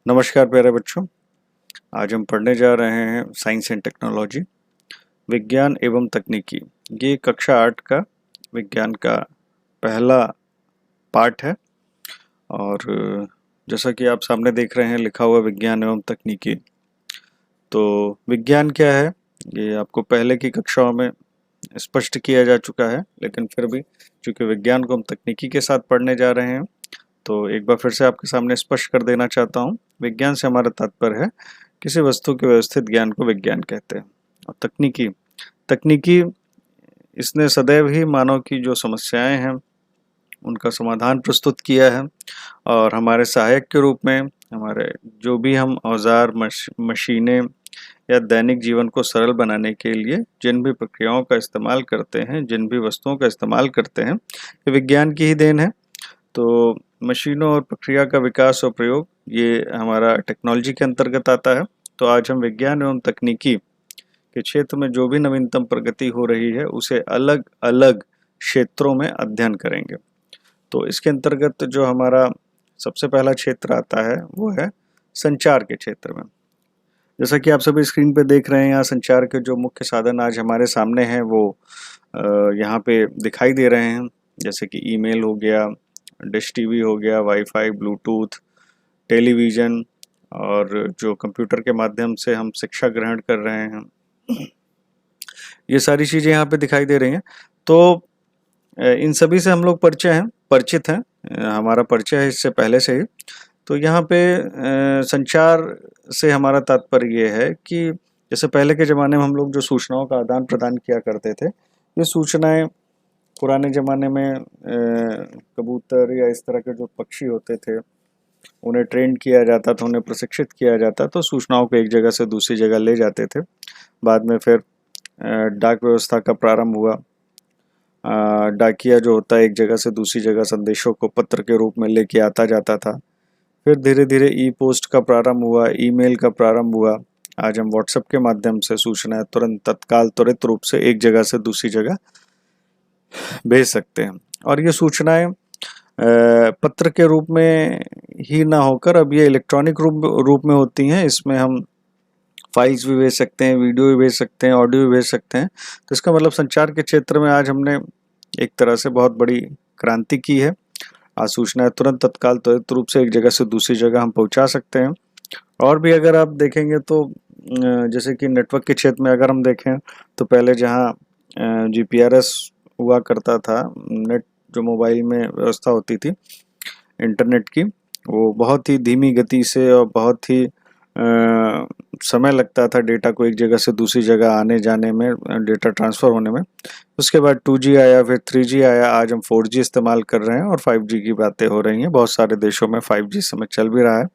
नमस्कार प्यारे बच्चों। आज हम पढ़ने जा रहे हैं साइंस एंड टेक्नोलॉजी, विज्ञान एवं तकनीकी। ये कक्षा 8 का विज्ञान का पहला पाठ है। और जैसा कि आप सामने देख रहे हैं लिखा हुआ विज्ञान एवं तकनीकी। तो विज्ञान क्या है ये आपको पहले की कक्षाओं में स्पष्ट किया जा चुका है, लेकिन फिर भी चूंकि विज्ञान को हम तकनीकी के साथ पढ़ने जा रहे हैं तो एक बार फिर से आपके सामने स्पष्ट कर देना चाहता हूँ। विज्ञान से हमारा तात्पर्य है किसी वस्तु के व्यवस्थित ज्ञान को विज्ञान कहते हैं। और तकनीकी तकनीकी इसने सदैव ही मानव की जो समस्याएं हैं उनका समाधान प्रस्तुत किया है, और हमारे सहायक के रूप में हमारे जो भी हम औजार मशीनें या दैनिक जीवन को सरल बनाने के लिए जिन भी प्रक्रियाओं का इस्तेमाल करते हैं, जिन भी वस्तुओं का इस्तेमाल करते हैं, ये विज्ञान की ही देन है। तो मशीनों और प्रक्रिया का विकास और प्रयोग ये हमारा टेक्नोलॉजी के अंतर्गत आता है। तो आज हम विज्ञान एवं तकनीकी के क्षेत्र में जो भी नवीनतम प्रगति हो रही है उसे अलग अलग क्षेत्रों में अध्ययन करेंगे। तो इसके अंतर्गत जो हमारा सबसे पहला क्षेत्र आता है वो है संचार के क्षेत्र में। जैसा कि आप सभी स्क्रीन पे देख रहे हैं, यहाँ संचार के जो मुख्य साधन आज हमारे सामने हैं वो यहाँ पे दिखाई दे रहे हैं। जैसे कि ईमेल हो गया, डिश टीवी हो गया, वाईफाई, ब्लूटूथ, टेलीविज़न, और जो कंप्यूटर के माध्यम से हम शिक्षा ग्रहण कर रहे हैं, ये सारी चीज़ें यहाँ पे दिखाई दे रही हैं। तो इन सभी से हम लोग परिचित हैं, हमारा परिचय है इससे पहले से ही। तो यहाँ पे संचार से हमारा तात्पर्य ये है कि जैसे पहले के ज़माने में हम लोग जो सूचनाओं का आदान प्रदान किया करते थे, ये सूचनाएं पुराने ज़माने में कबूतर या इस तरह के जो पक्षी होते थे उन्हें ट्रेन किया जाता था, उन्हें प्रशिक्षित किया जाता, तो सूचनाओं को एक जगह से दूसरी जगह ले जाते थे। बाद में फिर डाक व्यवस्था का प्रारंभ हुआ। डाकिया जो होता है एक जगह से दूसरी जगह संदेशों को पत्र के रूप में लेके आता जाता था। फिर धीरे धीरे ई पोस्ट का प्रारंभ हुआ, ईमेल का प्रारंभ हुआ। आज हम व्हाट्सएप के माध्यम से सूचनाएं तुरंत तत्काल त्वरित रूप से एक जगह से दूसरी जगह भेज सकते हैं। और ये सूचनाएं पत्र के रूप में ही ना होकर अब ये इलेक्ट्रॉनिक रूप में होती हैं। इसमें हम फाइल्स भी भेज सकते हैं, वीडियो भी भेज सकते हैं, ऑडियो भी भेज सकते हैं। तो इसका मतलब संचार के क्षेत्र में आज हमने एक तरह से बहुत बड़ी क्रांति की है। आज सूचनाएं तुरंत तत्काल त्वरित रूप से एक जगह से दूसरी जगह हम पहुंचा सकते हैं। और भी अगर आप देखेंगे तो जैसे कि नेटवर्क के क्षेत्र में अगर हम देखें तो पहले जहाँ GPRS हुआ करता था, नेट जो मोबाइल में व्यवस्था होती थी इंटरनेट की, वो बहुत ही धीमी गति से और बहुत ही समय लगता था डेटा को एक जगह से दूसरी जगह आने जाने में, डेटा ट्रांसफ़र होने में। उसके बाद 2G आया, फिर 3G आया, आज हम 4G इस्तेमाल कर रहे हैं और 5G की बातें हो रही हैं। बहुत सारे देशों में 5G इस समय चल भी रहा है।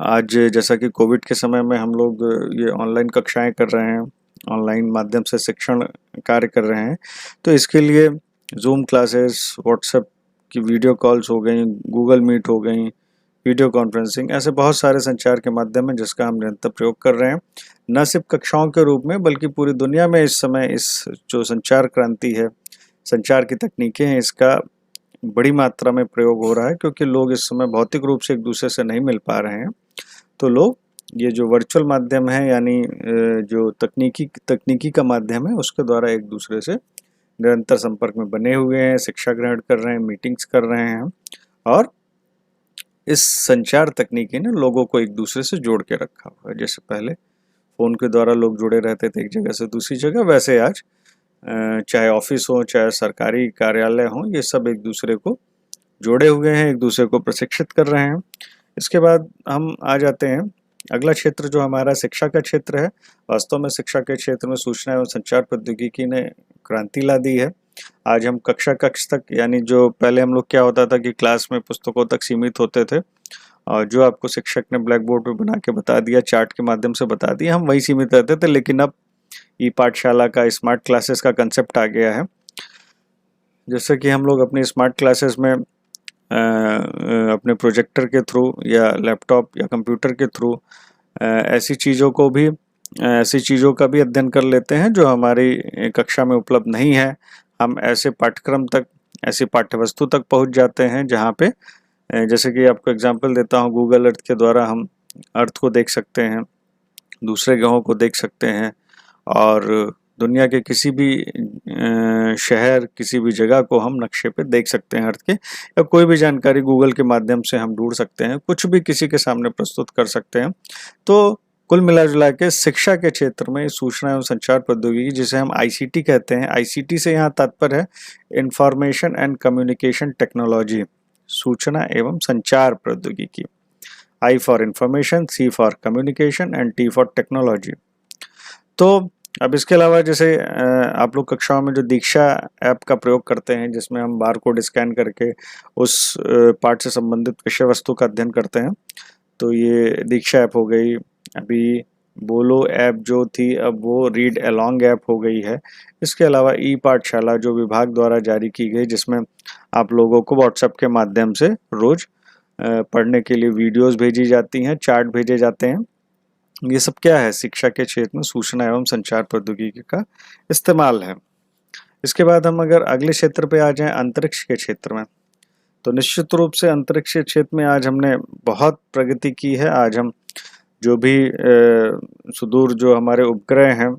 आज जैसा कि कोविड के समय में हम लोग ये ऑनलाइन कक्षाएं कर रहे हैं, ऑनलाइन माध्यम से शिक्षण कार्य कर रहे हैं, तो इसके लिए जूम क्लासेस, व्हाट्सएप की वीडियो कॉल्स हो गई, गूगल मीट हो गई, वीडियो कॉन्फ्रेंसिंग, ऐसे बहुत सारे संचार के माध्यम हैं जिसका हम निरंतर प्रयोग कर रहे हैं। न सिर्फ कक्षाओं के रूप में बल्कि पूरी दुनिया में इस समय इस जो संचार क्रांति है, संचार की तकनीकें हैं, इसका बड़ी मात्रा में प्रयोग हो रहा है, क्योंकि लोग इस समय भौतिक रूप से एक दूसरे से नहीं मिल पा रहे हैं। तो लोग ये जो वर्चुअल माध्यम है, यानी जो तकनीकी का माध्यम है, उसके द्वारा एक दूसरे से निरंतर संपर्क में बने हुए हैं, शिक्षा ग्रहण कर रहे हैं, मीटिंग्स कर रहे हैं। और इस संचार तकनीकी ने लोगों को एक दूसरे से जोड़ के रखा हुआ है। जैसे पहले फ़ोन के द्वारा लोग जुड़े रहते थे एक जगह से दूसरी जगह, वैसे आज चाहे ऑफिस हो, चाहे सरकारी कार्यालय हो, ये सब एक दूसरे को जोड़े हुए हैं, एक दूसरे को प्रशिक्षित कर रहे हैं। इसके बाद हम आ जाते हैं अगला क्षेत्र जो हमारा शिक्षा का क्षेत्र है। वास्तव में शिक्षा के क्षेत्र में सूचना एवं संचार प्रौद्योगिकी ने क्रांति ला दी है। आज हम कक्ष तक, यानी जो पहले हम लोग क्या होता था कि क्लास में पुस्तकों तक सीमित होते थे और जो आपको शिक्षक ने ब्लैक बोर्ड पे बना के बता दिया, चार्ट के माध्यम से बता दिया, हम वही सीमित रहते थे। लेकिन अब ई पाठशाला का, स्मार्ट क्लासेस का कंसेप्ट आ गया है। जैसे कि हम लोग अपनी स्मार्ट क्लासेस में अपने प्रोजेक्टर के थ्रू या लैपटॉप या कंप्यूटर के थ्रू ऐसी चीज़ों का भी अध्ययन कर लेते हैं जो हमारी कक्षा में उपलब्ध नहीं है। हम ऐसे पाठ्यक्रम तक, ऐसी पाठ्यवस्तु तक पहुंच जाते हैं जहां पे जैसे कि आपको एग्जांपल देता हूँ, गूगल अर्थ के द्वारा हम अर्थ को देख सकते हैं, दूसरे ग्रहों को देख सकते हैं, और दुनिया के किसी भी शहर, किसी भी जगह को हम नक्शे पे देख सकते हैं अर्थ के, या कोई भी जानकारी गूगल के माध्यम से हम ढूंढ सकते हैं, कुछ भी किसी के सामने प्रस्तुत कर सकते हैं। तो कुल मिला जुला के शिक्षा के क्षेत्र में सूचना एवं संचार प्रौद्योगिकी, जिसे हम आईसीटी कहते हैं, आईसीटी से यहाँ तात्पर्य है इंफॉर्मेशन एंड कम्युनिकेशन टेक्नोलॉजी, सूचना एवं संचार प्रौद्योगिकी। I for information, C for communication and T for technology. तो अब इसके अलावा जैसे आप लोग कक्षाओं में जो दीक्षा ऐप का प्रयोग करते हैं, जिसमें हम बार कोड स्कैन करके उस पाठ से संबंधित विषय वस्तु का अध्ययन करते हैं, तो ये दीक्षा ऐप हो गई। अभी बोलो ऐप जो थी, अब वो रीड अलोंग ऐप हो गई है। इसके अलावा ई पाठशाला जो विभाग द्वारा जारी की गई, जिसमें आप लोगों को व्हाट्सएप के माध्यम से रोज पढ़ने के लिए वीडियोस भेजी जाती हैं, चार्ट भेजे जाते हैं। ये सब क्या है? शिक्षा के क्षेत्र में सूचना एवं संचार प्रौद्योगिकी का इस्तेमाल है। इसके बाद हम अगर अगले क्षेत्र पे आ जाएं, अंतरिक्ष के क्षेत्र में, तो निश्चित रूप से अंतरिक्ष के क्षेत्र में आज हमने बहुत प्रगति की है। आज हम जो भी सुदूर जो हमारे उपग्रह हैं,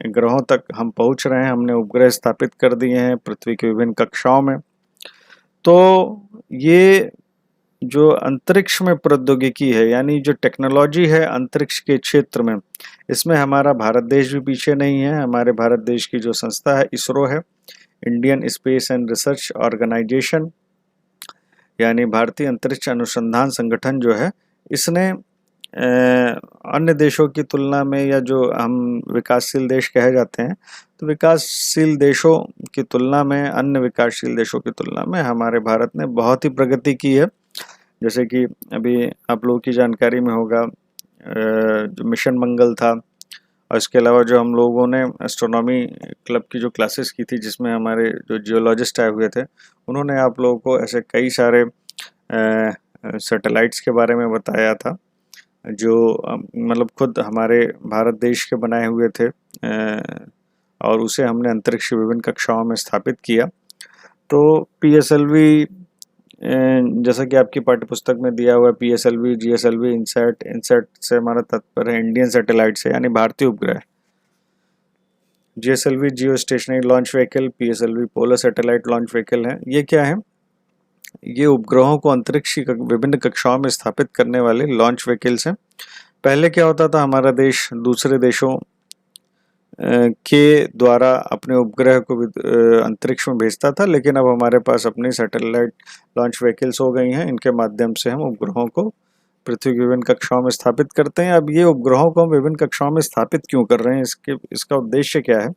ग्रहों तक हम पहुंच रहे हैं। हमने उपग्रह स्थापित कर दिए हैं पृथ्वी की विभिन्न कक्षाओं में। तो ये जो अंतरिक्ष में प्रौद्योगिकी है, यानी जो टेक्नोलॉजी है अंतरिक्ष के क्षेत्र में, इसमें हमारा भारत देश भी पीछे नहीं है। हमारे भारत देश की जो संस्था है, इसरो है, Indian space and research organisation, यानी भारतीय अंतरिक्ष अनुसंधान संगठन जो है, इसने अन्य देशों की तुलना में, या जो हम विकासशील देश कहे जाते हैं, तो विकासशील देशों की तुलना में, अन्य विकासशील देशों की तुलना में हमारे भारत ने बहुत ही प्रगति की है। जैसे कि अभी आप लोगों की जानकारी में होगा, जो मिशन मंगल था, और इसके अलावा जो हम लोगों ने एस्ट्रोनॉमी क्लब की जो क्लासेस की थी, जिसमें हमारे जो जियोलॉजिस्ट आए हुए थे, उन्होंने आप लोगों को ऐसे कई सारे सैटेलाइट्स के बारे में बताया था, जो मतलब खुद हमारे भारत देश के बनाए हुए थे, और उसे हमने अंतरिक्ष की विभिन्न कक्षाओं में स्थापित किया। तो पीएसएलवी, जैसा कि आपकी पाठ्यपुस्तक में दिया हुआ है, पीएसएलवी, जीएसएलवी, इनसैट, इनसैट से हमारा तात्पर्य है इंडियन सैटेलाइट से, यानी भारतीय उपग्रह। जीएसएलवी जियो stationery launch vehicle, PSLV polar satellite launch vehicle है। ये क्या है? ये उपग्रहों को अंतरिक्ष की विभिन्न कक्षाओं में स्थापित करने वाले लॉन्च व्हीकल्स हैं। पहले क्या होता था, हमारा देश दूसरे देशों के द्वारा अपने उपग्रह को अंतरिक्ष में भेजता था, लेकिन अब हमारे पास अपनी सैटेलाइट लॉन्च व्हीकल्स हो गई हैं। इनके माध्यम से हम उपग्रहों को पृथ्वी की विभिन्न कक्षाओं में स्थापित करते हैं। अब ये उपग्रहों को हम विभिन्न कक्षाओं में स्थापित क्यों कर रहे हैं, इसका उद्देश्य क्या है?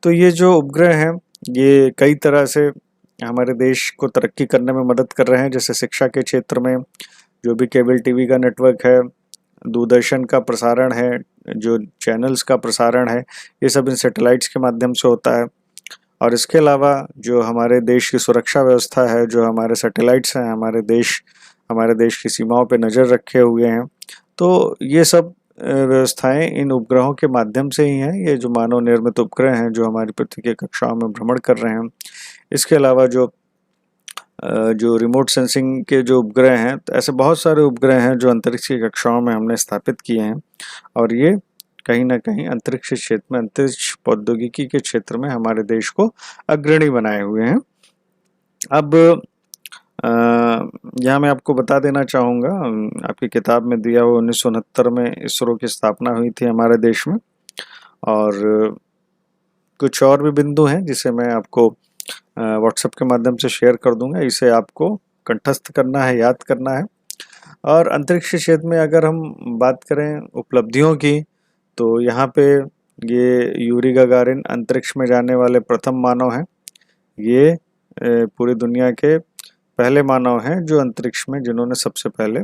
तो ये जो उपग्रह हैं, ये कई तरह से हमारे देश को तरक्की करने में मदद कर रहे हैं। जैसे शिक्षा के क्षेत्र में जो भी केबल टीवी का नेटवर्क है, दूरदर्शन का प्रसारण है, जो चैनल्स का प्रसारण है, ये सब इन सैटेलाइट्स के माध्यम से होता है। और इसके अलावा जो हमारे देश की सुरक्षा व्यवस्था है, जो हमारे सैटेलाइट्स हैं, हमारे देश की सीमाओं पे नज़र रखे हुए हैं, तो ये सब व्यवस्थाएं इन उपग्रहों के माध्यम से ही हैं। ये जो मानव निर्मित उपग्रह हैं, जो हमारी पृथ्वी की कक्षाओं में भ्रमण कर रहे हैं। इसके अलावा जो रिमोट सेंसिंग के जो उपग्रह हैं, तो ऐसे बहुत सारे उपग्रह हैं जो अंतरिक्ष की कक्षाओं में हमने स्थापित किए हैं, और ये कहीं ना कहीं अंतरिक्ष क्षेत्र में, अंतरिक्ष प्रौद्योगिकी के क्षेत्र में हमारे देश को अग्रणी बनाए हुए हैं। अब यहाँ मैं आपको बता देना चाहूँगा, आपकी किताब में दिया हुआ 1969 में इसरो की स्थापना हुई थी हमारे देश में, और कुछ और भी बिंदु हैं जिसे मैं आपको व्हाट्सएप के माध्यम से शेयर कर दूंगा। इसे आपको कंठस्थ करना है, याद करना है। और अंतरिक्ष क्षेत्र में अगर हम बात करें उपलब्धियों की, तो यहाँ पे ये यूरी गागारिन अंतरिक्ष में जाने वाले प्रथम मानव हैं। ये पूरी दुनिया के पहले मानव हैं जो अंतरिक्ष में, जिन्होंने सबसे पहले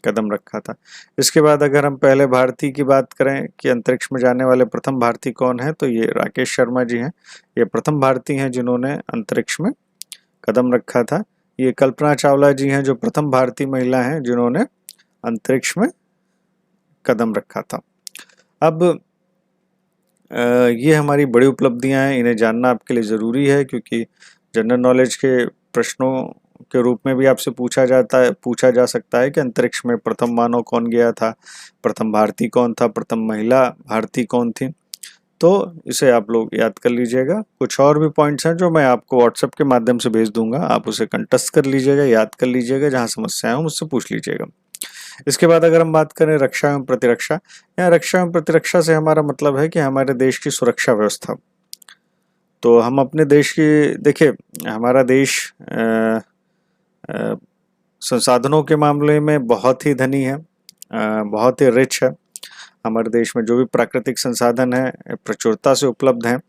कदम रखा था। इसके बाद अगर हम पहले भारतीय की बात करें कि अंतरिक्ष में जाने वाले प्रथम भारतीय कौन है, तो ये राकेश शर्मा जी हैं। ये प्रथम भारतीय हैं जिन्होंने अंतरिक्ष में कदम रखा था। ये कल्पना चावला जी हैं जो प्रथम भारतीय महिला हैं जिन्होंने अंतरिक्ष में कदम रखा था। अब ये हमारी बड़ी उपलब्धियां हैं, इन्हें जानना आपके लिए ज़रूरी है, क्योंकि जनरल नॉलेज के प्रश्नों के रूप में भी आपसे पूछा जा सकता है कि अंतरिक्ष में प्रथम मानव कौन गया था, प्रथम भारतीय कौन था, प्रथम महिला भारतीय कौन थी। तो इसे आप लोग याद कर लीजिएगा। कुछ और भी पॉइंट्स हैं जो मैं आपको व्हाट्सएप के माध्यम से भेज दूंगा, आप उसे कंटेस्ट कर लीजिएगा, याद कर लीजिएगा, जहाँ समस्याएं हो मुझसे पूछ लीजिएगा। इसके बाद अगर हम बात करें रक्षा एवं प्रतिरक्षा, या रक्षा एवं प्रतिरक्षा से हमारा मतलब है कि हमारे देश की सुरक्षा व्यवस्था। तो हम अपने देश की, देखिए हमारा देश संसाधनों के मामले में बहुत ही धनी है, बहुत ही रिच है। हमारे देश में जो भी प्राकृतिक संसाधन है प्रचुरता से उपलब्ध हैं,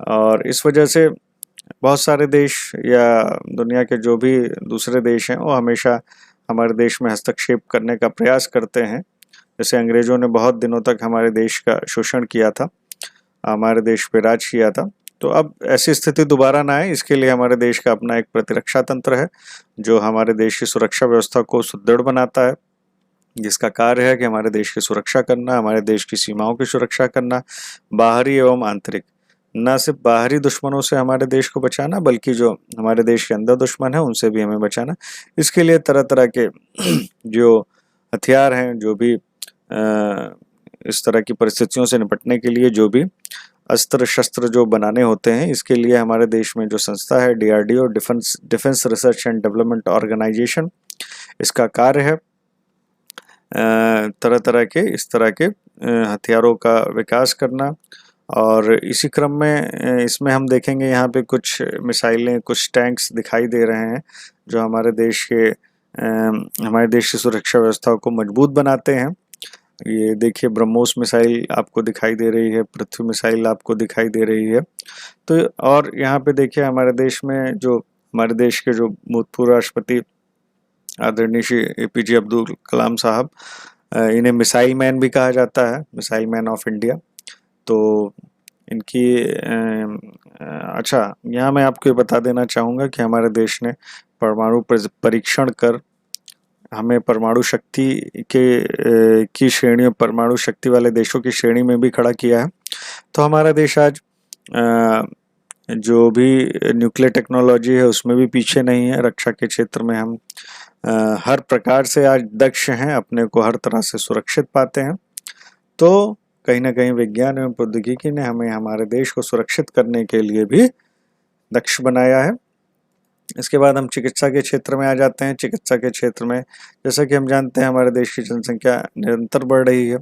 और इस वजह से बहुत सारे देश या दुनिया के जो भी दूसरे देश हैं वो हमेशा हमारे देश में हस्तक्षेप करने का प्रयास करते हैं। जैसे अंग्रेजों ने बहुत दिनों तक हमारे देश का शोषण किया था, हमारे देश पे राज किया था। तो अब ऐसी स्थिति दोबारा ना आए, इसके लिए हमारे देश का अपना एक प्रतिरक्षा तंत्र है जो हमारे देश की सुरक्षा व्यवस्था को सुदृढ़ बनाता है, जिसका कार्य है कि हमारे देश की सुरक्षा करना, हमारे देश की सीमाओं की सुरक्षा करना, बाहरी एवं आंतरिक। न सिर्फ बाहरी दुश्मनों से हमारे देश को बचाना, बल्कि जो हमारे देश के अंदर दुश्मन है उनसे भी हमें बचाना। इसके लिए तरह तरह के जो हथियार हैं, जो भी इस तरह की परिस्थितियों से निपटने के लिए जो भी अस्त्र शस्त्र जो बनाने होते हैं, इसके लिए हमारे देश में जो संस्था है DRDO, defence research and development organisation, इसका कार्य है तरह तरह के इस तरह के हथियारों का विकास करना। और इसी क्रम में इसमें हम देखेंगे यहाँ पे कुछ मिसाइलें, कुछ टैंक्स दिखाई दे रहे हैं जो हमारे देश की सुरक्षा व्यवस्था को मजबूत बनाते हैं। ये देखिए ब्रह्मोस मिसाइल आपको दिखाई दे रही है, पृथ्वी मिसाइल आपको दिखाई दे रही है। तो और यहाँ पे देखिए हमारे देश में जो हमारे देश के जो भूतपूर्व राष्ट्रपति आदरणीय श्री APJ अब्दुल कलाम साहब, इन्हें मिसाइल मैन भी कहा जाता है, मिसाइल मैन ऑफ इंडिया। तो इनकी अच्छा, यहाँ मैं आपको ये बता देना चाहूँगा कि हमारे देश ने परमाणु परीक्षण कर हमें परमाणु शक्ति की श्रेणी, परमाणु शक्ति वाले देशों की श्रेणी में भी खड़ा किया है। तो हमारा देश आज जो भी न्यूक्लियर टेक्नोलॉजी है उसमें भी पीछे नहीं है। रक्षा के क्षेत्र में हम हर प्रकार से आज दक्ष हैं, अपने को हर तरह से सुरक्षित पाते हैं। तो कहीं ना कहीं विज्ञान एवं प्रौद्योगिकी ने हमें हमारे देश को सुरक्षित करने के लिए भी दक्ष बनाया है। इसके बाद हम चिकित्सा के क्षेत्र में आ जाते हैं। चिकित्सा के क्षेत्र में जैसा कि हम जानते हैं हमारे देश की जनसंख्या निरंतर बढ़ रही है,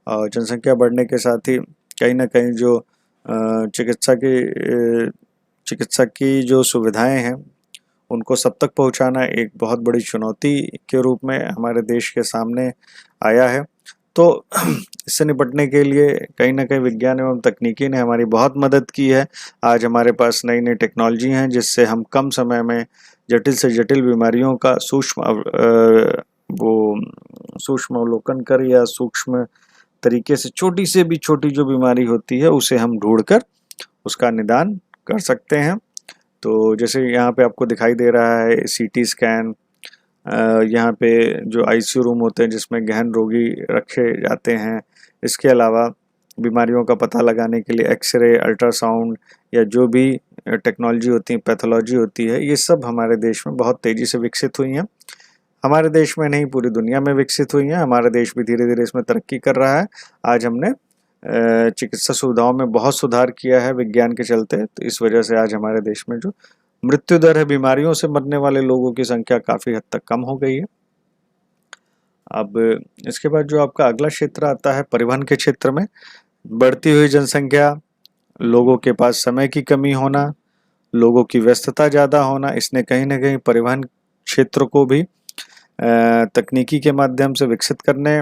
और जनसंख्या बढ़ने के साथ ही कहीं ना कहीं जो चिकित्सा की जो सुविधाएं हैं उनको सब तक पहुंचाना एक बहुत बड़ी चुनौती के रूप में हमारे देश के सामने आया है। तो इससे निपटने के लिए कहीं ना कहीं विज्ञान एवं तकनीकी ने हमारी बहुत मदद की है। आज हमारे पास नई नई टेक्नोलॉजी हैं जिससे हम कम समय में जटिल से जटिल बीमारियों का सूक्ष्म अवलोकन कर, या सूक्ष्म तरीके से छोटी से भी छोटी जो बीमारी होती है उसे हम ढूंढकर उसका निदान कर सकते हैं। तो जैसे यहाँ पे आपको दिखाई दे रहा है CT स्कैन, यहाँ पे जो ICU रूम होते हैं जिसमें गहन रोगी रखे जाते हैं। इसके अलावा बीमारियों का पता लगाने के लिए एक्सरे, अल्ट्रासाउंड या जो भी टेक्नोलॉजी होती है, पैथोलॉजी होती है, ये सब हमारे देश में बहुत तेज़ी से विकसित हुई हैं। हमारे देश में नहीं, पूरी दुनिया में विकसित हुई हैं। हमारा देश भी धीरे धीरे इसमें तरक्की कर रहा है। आज हमने चिकित्सा सुविधाओं में बहुत सुधार किया है विज्ञान के चलते। तो इस वजह से आज हमारे देश में जो मृत्यु दर है, बीमारियों से मरने वाले लोगों की संख्या काफ़ी हद तक कम हो गई है। अब इसके बाद जो आपका अगला क्षेत्र आता है परिवहन के क्षेत्र में, बढ़ती हुई जनसंख्या, लोगों के पास समय की कमी होना, लोगों की व्यस्तता ज़्यादा होना, इसने कहीं ना कहीं परिवहन क्षेत्र को भी तकनीकी के माध्यम से विकसित करने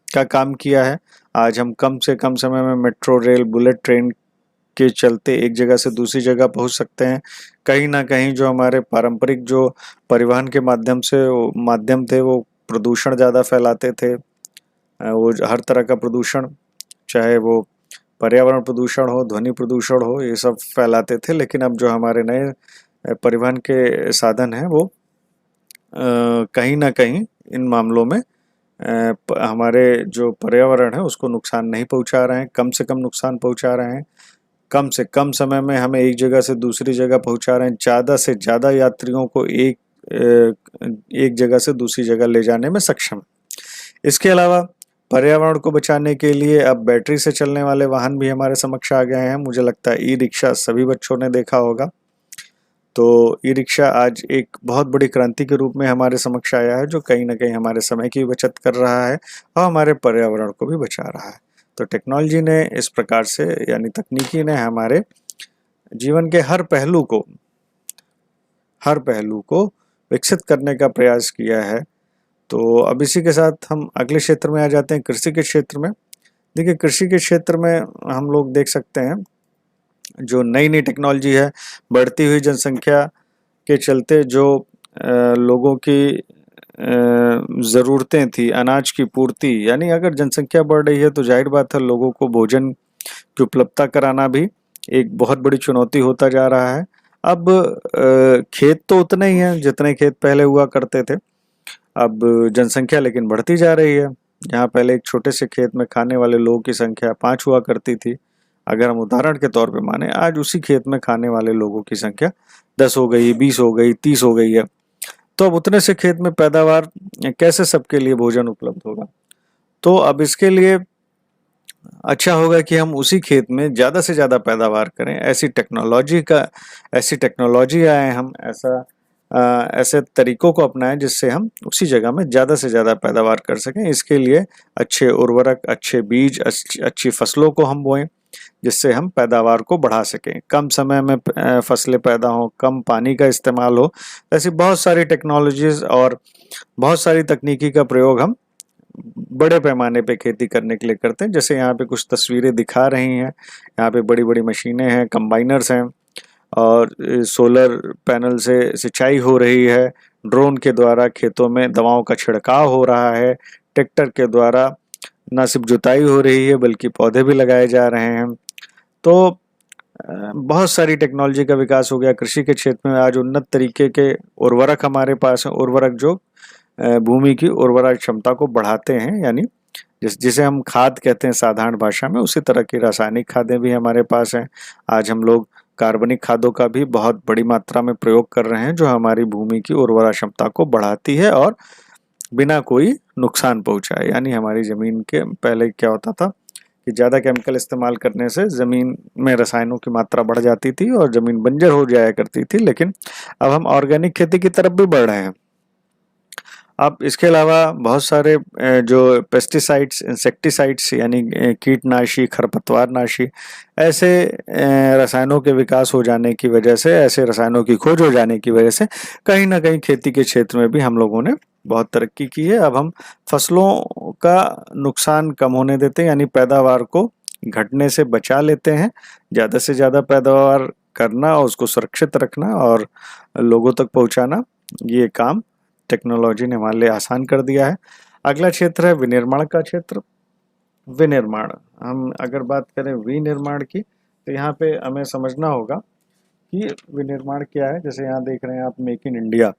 का काम किया है। आज हम कम से कम समय में मेट्रो रेल, बुलेट ट्रेन के चलते एक जगह से दूसरी जगह पहुंच सकते हैं। कहीं ना कहीं जो हमारे पारंपरिक जो परिवहन के माध्यम थे वो प्रदूषण ज़्यादा फैलाते थे। वो हर तरह का प्रदूषण, चाहे वो पर्यावरण प्रदूषण हो, ध्वनि प्रदूषण हो, ये सब फैलाते थे। लेकिन अब जो हमारे नए परिवहन के साधन हैं वो कहीं ना कहीं इन मामलों में हमारे जो पर्यावरण है उसको नुकसान नहीं पहुंचा रहे हैं, कम से कम नुकसान पहुंचा रहे हैं। कम से कम समय में हमें एक जगह से दूसरी जगह पहुंचा रहे हैं। ज़्यादा से ज़्यादा यात्रियों को एक एक जगह से दूसरी जगह ले जाने में सक्षम। इसके अलावा पर्यावरण को बचाने के लिए अब बैटरी से चलने वाले वाहन भी हमारे समक्ष आ गए हैं। मुझे लगता है ई रिक्शा सभी बच्चों ने देखा होगा। तो ई रिक्शा आज एक बहुत बड़ी क्रांति के रूप में हमारे समक्ष आया है, जो कहीं ना कहीं हमारे समय की बचत कर रहा है और हमारे पर्यावरण को भी बचा रहा है। तो टेक्नोलॉजी ने इस प्रकार से, यानी तकनीकी ने हमारे जीवन के हर पहलू को विकसित करने का प्रयास किया है। तो अब इसी के साथ हम अगले क्षेत्र में आ जाते हैं, कृषि के क्षेत्र में। देखिए, कृषि के क्षेत्र में हम लोग देख सकते हैं जो नई नई टेक्नोलॉजी है, बढ़ती हुई जनसंख्या के चलते जो लोगों की ज़रूरतें थी, अनाज की पूर्ति, यानी अगर जनसंख्या बढ़ रही है तो जाहिर बात है लोगों को भोजन की उपलब्धता कराना भी एक बहुत बड़ी चुनौती होता जा रहा है। अब खेत तो उतने ही हैं जितने खेत पहले हुआ करते थे, अब जनसंख्या लेकिन बढ़ती जा रही है। जहाँ पहले एक छोटे से खेत में खाने वाले लोगों की संख्या 5 हुआ करती थी, अगर हम उदाहरण के तौर पे माने, आज उसी खेत में खाने वाले लोगों की संख्या 10 हो गई, 20 हो गई, 30 हो गई है। तो अब उतने से खेत में पैदावार कैसे सबके लिए भोजन उपलब्ध होगा? तो अब इसके लिए अच्छा होगा कि हम उसी खेत में ज़्यादा से ज़्यादा पैदावार करें। ऐसी टेक्नोलॉजी आए, हम ऐसे तरीकों को अपनाएं जिससे हम उसी जगह में ज़्यादा से ज़्यादा पैदावार कर सकें। इसके लिए अच्छे उर्वरक, अच्छे बीज, अच्छी फसलों को हम बोएं जिससे हम पैदावार को बढ़ा सकें, कम समय में फसलें पैदा हों, कम पानी का इस्तेमाल हो। ऐसी बहुत सारी टेक्नोलॉजीज़ और बहुत सारी तकनीकी का प्रयोग हम बड़े पैमाने पे खेती करने के लिए करते हैं। जैसे यहाँ पे कुछ तस्वीरें दिखा रही हैं, यहाँ पे बड़ी बड़ी मशीनें हैं, कंबाइनर्स हैं और सोलर पैनल से सिंचाई हो रही है, ड्रोन के द्वारा खेतों में दवाओं का छिड़काव हो रहा है, ट्रैक्टर के द्वारा न सिर्फ जुताई हो रही है बल्कि पौधे भी लगाए जा रहे हैं। तो बहुत सारी टेक्नोलॉजी का विकास हो गया कृषि के क्षेत्र में। आज उन्नत तरीके के उर्वरक हमारे पास हैं, उर्वरक जो भूमि की उर्वरा क्षमता को बढ़ाते हैं, यानी जिसे हम खाद कहते हैं साधारण भाषा में, उसी तरह की रासायनिक खादें भी हमारे पास हैं। आज हम लोग कार्बनिक खादों का भी बहुत बड़ी मात्रा में प्रयोग कर रहे हैं जो हमारी भूमि की उर्वरा क्षमता को बढ़ाती है और बिना कोई नुकसान पहुंचाए। यानी हमारी ज़मीन के पहले क्या होता था कि ज़्यादा केमिकल इस्तेमाल करने से ज़मीन में रसायनों की मात्रा बढ़ जाती थी और ज़मीन बंजर हो जाया करती थी, लेकिन अब हम ऑर्गेनिक खेती की तरफ भी बढ़ रहे हैं। अब इसके अलावा बहुत सारे जो पेस्टिसाइड्स, इंसेक्टिसाइड्स यानी कीटनाशी, खरपतवारनाशी, ऐसे रसायनों के विकास हो जाने की वजह से, ऐसे रसायनों की खोज हो जाने की वजह से कहीं ना कहीं खेती के क्षेत्र में भी हम लोगों ने बहुत तरक्की की है। अब हम फसलों का नुकसान कम होने देते हैं, यानी पैदावार को घटने से बचा लेते हैं। ज़्यादा से ज़्यादा पैदावार करना और उसको सुरक्षित रखना और लोगों तक पहुंचाना, ये काम टेक्नोलॉजी ने हमारे लिए आसान कर दिया है। अगला क्षेत्र है विनिर्माण का क्षेत्र। विनिर्माण, हम अगर बात करें विनिर्माण की, तो यहाँ पे हमें समझना होगा कि विनिर्माण क्या है। जैसे यहाँ देख रहे हैं आप, make in India,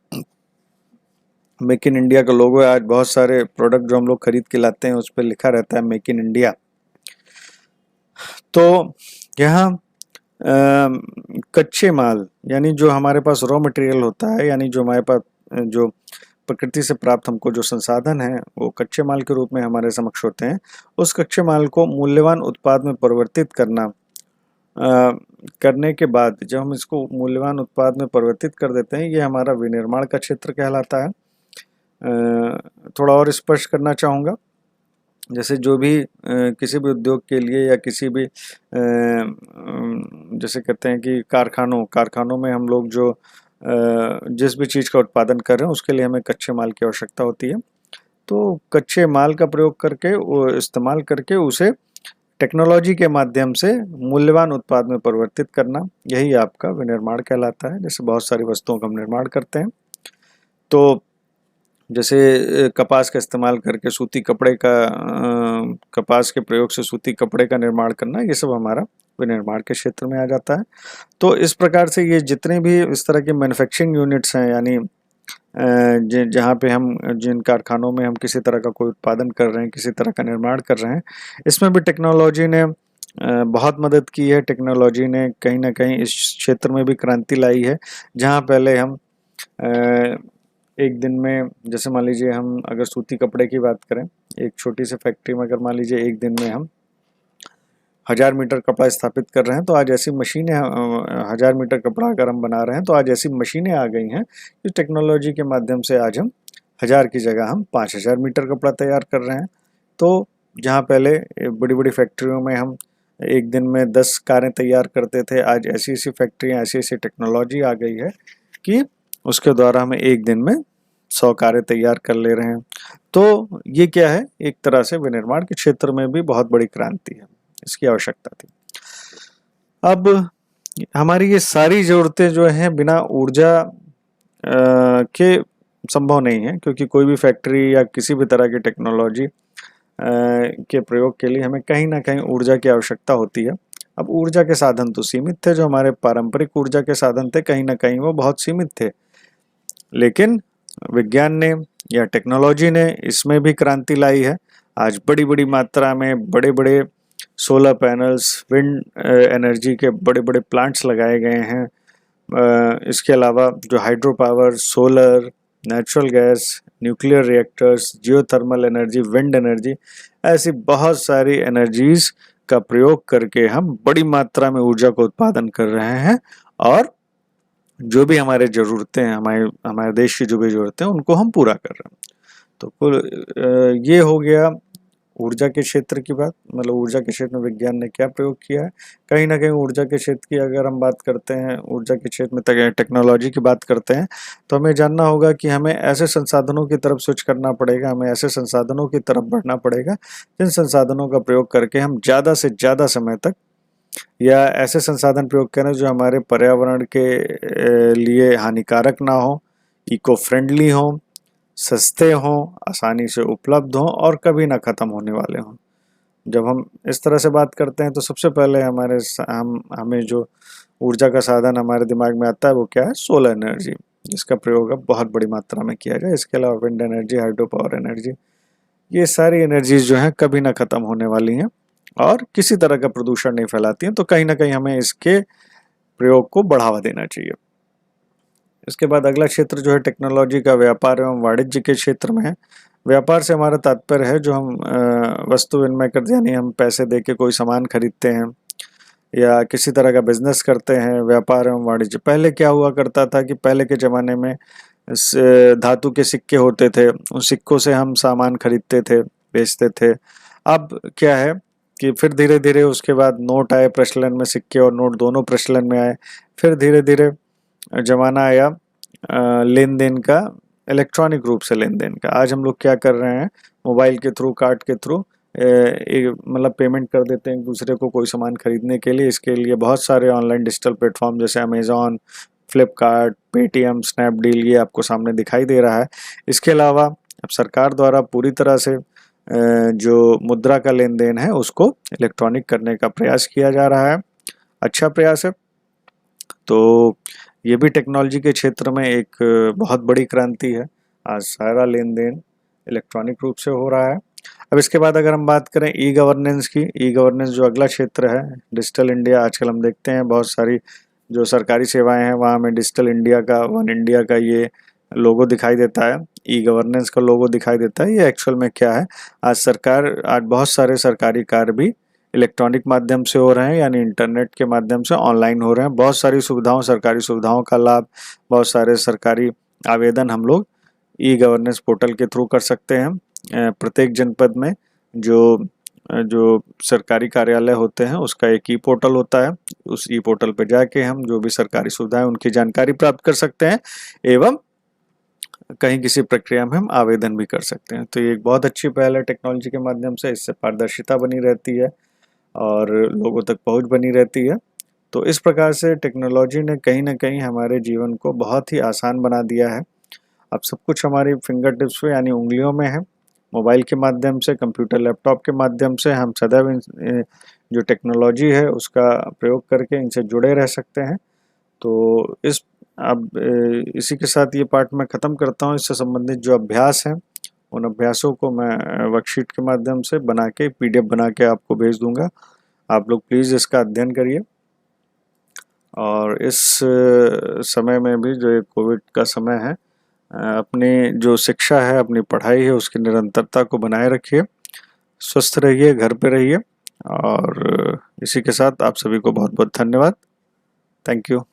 make in India का लोगो है। आज बहुत सारे प्रोडक्ट जो हम लोग खरीद के लाते हैं उस पर लिखा रहता है मेक इन इंडिया। तो यहाँ कच्चे माल, यानी जो हमारे पास रॉ मटेरियल होता है, यानी जो हमारे पास जो प्रकृति से प्राप्त हमको जो संसाधन हैं वो कच्चे माल के रूप में हमारे समक्ष होते हैं। उस कच्चे माल को मूल्यवान उत्पाद में परिवर्तित करने के बाद जब हम इसको मूल्यवान उत्पाद में परिवर्तित कर देते हैं, ये हमारा विनिर्माण का क्षेत्र कहलाता है। थोड़ा और स्पष्ट करना चाहूँगा, जैसे जो भी किसी भी उद्योग के लिए या किसी भी जैसे कहते हैं कि कारखानों में हम लोग जो जिस भी चीज़ का उत्पादन कर रहे हैं उसके लिए हमें कच्चे माल की आवश्यकता होती है। तो कच्चे माल का प्रयोग करके, वो इस्तेमाल करके उसे टेक्नोलॉजी के माध्यम से मूल्यवान उत्पाद में परिवर्तित करना, यही आपका विनिर्माण कहलाता है। जैसे बहुत सारी वस्तुओं का हम निर्माण करते हैं, तो जैसे कपास का इस्तेमाल करके सूती कपड़े का, कपास के प्रयोग से सूती कपड़े का निर्माण करना, ये सब हमारा विनिर्माण के क्षेत्र में आ जाता है। तो इस प्रकार से ये जितने भी इस तरह के मैन्युफैक्चरिंग यूनिट्स हैं, यानी जहाँ पे हम, जिन कारखानों में हम किसी तरह का कोई उत्पादन कर रहे हैं, किसी तरह का निर्माण कर रहे हैं, इसमें भी टेक्नोलॉजी ने बहुत मदद की है। टेक्नोलॉजी ने कहीं ना कहीं इस क्षेत्र में भी क्रांति लाई है। जहाँ पहले हम एक दिन में, जैसे मान लीजिए हम अगर सूती कपड़े की बात करें, एक छोटी सी फैक्ट्री में अगर मान लीजिए एक दिन में हम 1000 मीटर कपड़ा स्थापित कर रहे हैं, तो आज ऐसी मशीनें 1000 मीटर कपड़ा अगर हम बना रहे हैं तो आज ऐसी मशीनें आ गई हैं कि टेक्नोलॉजी के माध्यम से आज हम 1000 की जगह हम 5000 मीटर कपड़ा तैयार कर रहे हैं। तो जहाँ पहले बड़ी बड़ी फैक्ट्रियों में हम एक दिन में 10 कारें तैयार करते थे, आज ऐसी ऐसी फैक्ट्रियाँ, ऐसी ऐसी टेक्नोलॉजी आ गई है कि उसके द्वारा हमें एक दिन में 100 कारें तैयार कर ले रहे हैं। तो ये क्या है, एक तरह से विनिर्माण के क्षेत्र में भी बहुत बड़ी क्रांति है, इसकी आवश्यकता थी। अब हमारी ये सारी ज़रूरतें जो हैं बिना ऊर्जा के संभव नहीं है, क्योंकि कोई भी फैक्ट्री या किसी भी तरह की टेक्नोलॉजी के प्रयोग के लिए हमें कहीं ना कहीं ऊर्जा की आवश्यकता होती है। अब ऊर्जा के साधन तो सीमित थे, जो हमारे पारंपरिक ऊर्जा के साधन थे कहीं ना कहीं वो बहुत सीमित थे, लेकिन विज्ञान ने या टेक्नोलॉजी ने इसमें भी क्रांति लाई है। आज बड़ी बड़ी मात्रा में बड़े बड़े सोलर पैनल्स, विंड एनर्जी के बड़े बड़े प्लांट्स लगाए गए हैं। इसके अलावा जो hydro power, solar, natural gas, nuclear reactors, geothermal energy, wind energy, ऐसी बहुत सारी एनर्जीज का प्रयोग करके हम बड़ी मात्रा में ऊर्जा का उत्पादन कर रहे हैं, और जो भी हमारे ज़रूरतें हैं, हमारे देश की जो भी ज़रूरतें हैं उनको हम पूरा कर रहे हैं। तो कुल ये हो गया ऊर्जा के क्षेत्र की बात, मतलब ऊर्जा के क्षेत्र में विज्ञान ने क्या प्रयोग किया है। कहीं ना कहीं ऊर्जा के क्षेत्र की अगर हम बात करते हैं, ऊर्जा के क्षेत्र में टेक्नोलॉजी की बात करते हैं, तो हमें जानना होगा कि हमें ऐसे संसाधनों की तरफ स्विच करना पड़ेगा, हमें ऐसे संसाधनों की तरफ बढ़ना पड़ेगा जिन संसाधनों का प्रयोग करके हम ज़्यादा से ज़्यादा समय तक, या ऐसे संसाधन प्रयोग करें जो हमारे पर्यावरण के लिए हानिकारक ना हो, इको फ्रेंडली हो, सस्ते हों, आसानी से उपलब्ध हों और कभी ना ख़त्म होने वाले हों। जब हम इस तरह से बात करते हैं तो सबसे पहले हमें जो ऊर्जा का साधन हमारे दिमाग में आता है वो क्या है, सोलर एनर्जी, जिसका प्रयोग अब बहुत बड़ी मात्रा में किया जाए। इसके अलावा wind energy, hydro power energy, ये सारी एनर्जीज जो हैं कभी ना ख़त्म होने वाली हैं और किसी तरह का प्रदूषण नहीं फैलाती हैं। तो कहीं ना कहीं हमें इसके प्रयोग को बढ़ावा देना चाहिए। इसके बाद अगला क्षेत्र जो है टेक्नोलॉजी का व्यापार एवं वाणिज्य के क्षेत्र में है। व्यापार से हमारा तात्पर्य है जो हम वस्तु विनिमय करते, यानी हम पैसे दे के कोई सामान खरीदते हैं या किसी तरह का बिजनेस करते हैं। व्यापार एवं वाणिज्य, पहले क्या हुआ करता था कि पहले के ज़माने में धातु के सिक्के होते थे, उन सिक्कों से हम सामान खरीदते थे, बेचते थे। अब क्या है कि फिर धीरे धीरे उसके बाद नोट आए प्रचलन में, सिक्के और नोट दोनों प्रचलन में आए। फिर धीरे धीरे जमाना आया लेन देन का, इलेक्ट्रॉनिक रूप से लेन देन का। आज हम लोग क्या कर रहे हैं, मोबाइल के थ्रू, कार्ड के थ्रू मतलब पेमेंट कर देते हैं एक दूसरे को कोई सामान खरीदने के लिए। इसके लिए बहुत सारे ऑनलाइन डिजिटल प्लेटफॉर्म जैसे अमेज़ॉन, फ्लिपकार्ट, पेटीएम, स्नैपडील, ये आपको सामने दिखाई दे रहा है। इसके अलावा अब सरकार द्वारा पूरी तरह से जो मुद्रा का लेन देन है उसको इलेक्ट्रॉनिक करने का प्रयास किया जा रहा है। अच्छा प्रयास है। तो ये भी टेक्नोलॉजी के क्षेत्र में एक बहुत बड़ी क्रांति है। आज सारा लेन देन इलेक्ट्रॉनिक रूप से हो रहा है। अब इसके बाद अगर हम बात करें ई गवर्नेंस की, ई गवर्नेंस जो अगला क्षेत्र है, डिजिटल इंडिया। आजकल हम देखते हैं बहुत सारी जो सरकारी सेवाएं हैं वहाँ हमें डिजिटल इंडिया का, वन इंडिया का ये लोगो दिखाई देता है, ई गवर्नेंस का लोगो दिखाई देता है। ये एक्चुअल में क्या है, आज बहुत सारे सरकारी कार्य भी इलेक्ट्रॉनिक माध्यम से हो रहे हैं, यानी इंटरनेट के माध्यम से ऑनलाइन हो रहे हैं। बहुत सारी सुविधाओं, सरकारी सुविधाओं का लाभ, बहुत सारे सरकारी आवेदन हम लोग ई गवर्नेंस पोर्टल के थ्रू कर सकते हैं। प्रत्येक जनपद में जो सरकारी कार्यालय होते हैं उसका एक ई पोर्टल होता है। उस ई पोर्टल पर जाके हम जो भी सरकारी सुविधाएं उनकी जानकारी प्राप्त कर सकते हैं एवं कहीं किसी प्रक्रिया में हम आवेदन भी कर सकते हैं। तो ये एक बहुत अच्छी पहल है टेक्नोलॉजी के माध्यम से। इससे पारदर्शिता बनी रहती है और लोगों तक पहुंच बनी रहती है। तो इस प्रकार से टेक्नोलॉजी ने कहीं ना कहीं हमारे जीवन को बहुत ही आसान बना दिया है। अब सब कुछ हमारी फिंगर टिप्स पे, यानी उंगलियों में है। मोबाइल के माध्यम से, कंप्यूटर, लैपटॉप के माध्यम से हम सदैव जो टेक्नोलॉजी है उसका प्रयोग करके इनसे जुड़े रह सकते हैं। तो इसी के साथ ये पार्ट मैं ख़त्म करता हूँ। इससे संबंधित जो अभ्यास हैं उन अभ्यासों को मैं वर्कशीट के माध्यम से बना के PDF बना के आपको भेज दूंगा। आप लोग प्लीज़ इसका अध्ययन करिए। और इस समय में भी जो ये कोविड का समय है, अपनी जो शिक्षा है, अपनी पढ़ाई है, उसकी निरंतरता को बनाए रखिए, स्वस्थ रहिए, घर पे रहिए। और इसी के साथ आप सभी को बहुत बहुत धन्यवाद। Thank you.